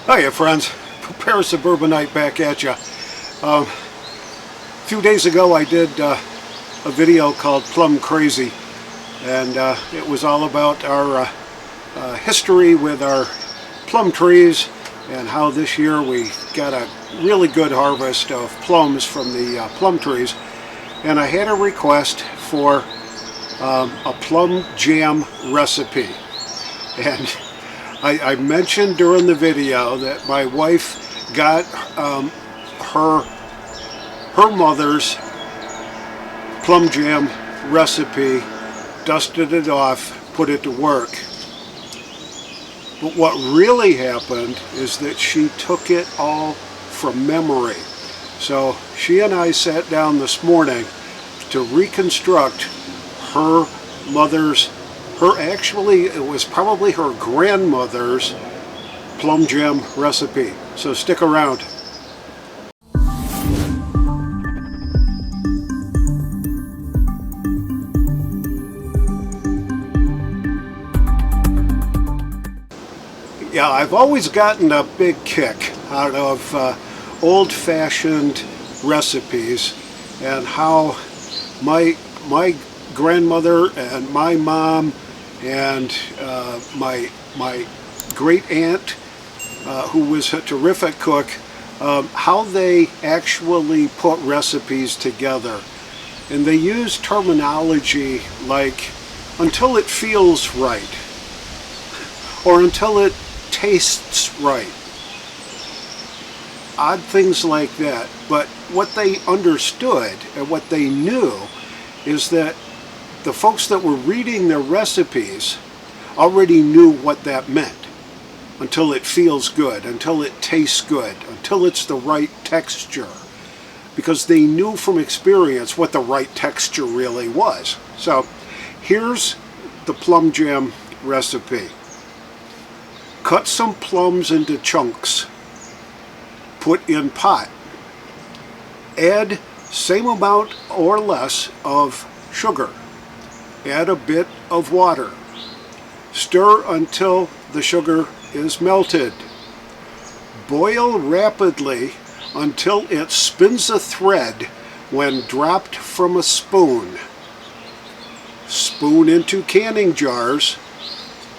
Hiya friends, Prepare Suburbanite back at you. A few days ago I did a video called Plum Crazy, and it was all about our history with our plum trees and how this year we got a really good harvest of plums from the plum trees. And I had a request for a plum jam recipe, and I mentioned during the video that my wife got her mother's plum jam recipe, dusted it off, put it to work. But what really happened is that she took it all from memory. So she and I sat down this morning to reconstruct her mother's, it was probably her grandmother's plum jam recipe. So stick around. Yeah, I've always gotten a big kick out of old-fashioned recipes, and how my grandmother and my mom and my great aunt, who was a terrific cook, how they actually put recipes together. And they use terminology like until it feels right, or until it tastes right. Odd things like that. But what they understood and what they knew is that the folks that were reading their recipes already knew what that meant. Until it feels good, until it tastes good, until it's the right texture. Because they knew from experience what the right texture really was. So here's the plum jam recipe. Cut some plums into chunks. Put in pot. Add same amount or less of sugar. Add a bit of water. Stir until the sugar is melted. Boil rapidly until it spins a thread when dropped from a spoon. Spoon into canning jars.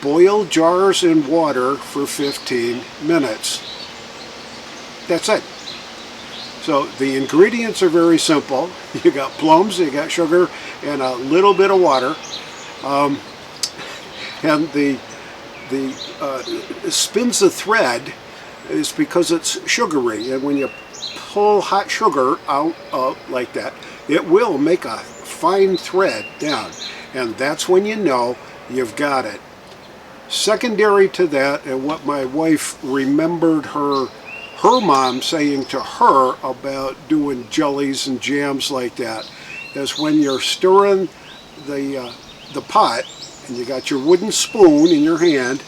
Boil jars in water for 15 minutes. That's it. So the ingredients are very simple. You got plums, you got sugar, and a little bit of water. And the spins the thread is because it's sugary, and when you pull hot sugar out like that, it will make a fine thread down, and that's when you know you've got it. Secondary to that, and what my wife remembered her mom saying to her about doing jellies and jams like that, is when you're stirring the pot and you got your wooden spoon in your hand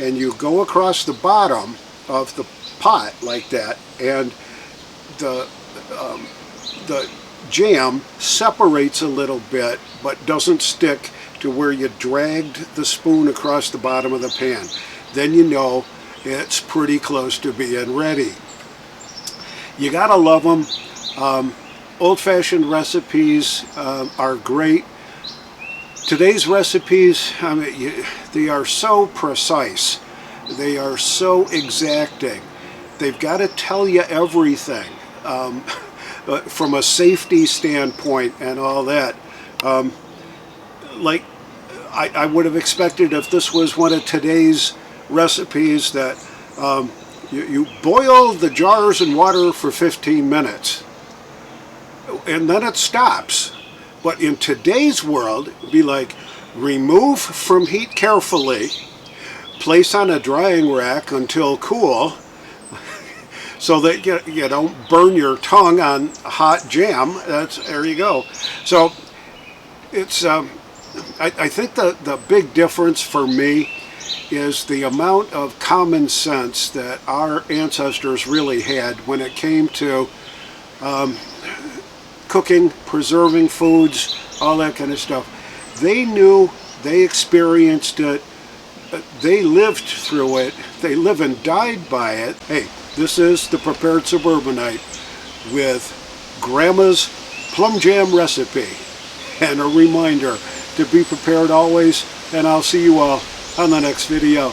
and you go across the bottom of the pot like that, and the jam separates a little bit but doesn't stick to where you dragged the spoon across the bottom of the pan. Then you know it's pretty close to being ready. You gotta love them. Old-fashioned recipes are great. Today's recipes, I mean, they are so precise. They are so exacting. They've got to tell you everything from a safety standpoint and all that. Like I would have expected if this was one of today's recipes that you boil the jars in water for 15 minutes and then it stops. But in today's world, it'd be like, remove from heat carefully, place on a drying rack until cool, so that you don't burn your tongue on hot jam. There you go. So it's I think the big difference for me is the amount of common sense that our ancestors really had when it came to cooking, preserving foods, all that kind of stuff. They knew, they experienced it, they lived through it. They live and died by it. Hey, this is the Prepared Suburbanite with Grandma's Plum Jam recipe. And a reminder to be prepared always, and I'll see you all on the next video.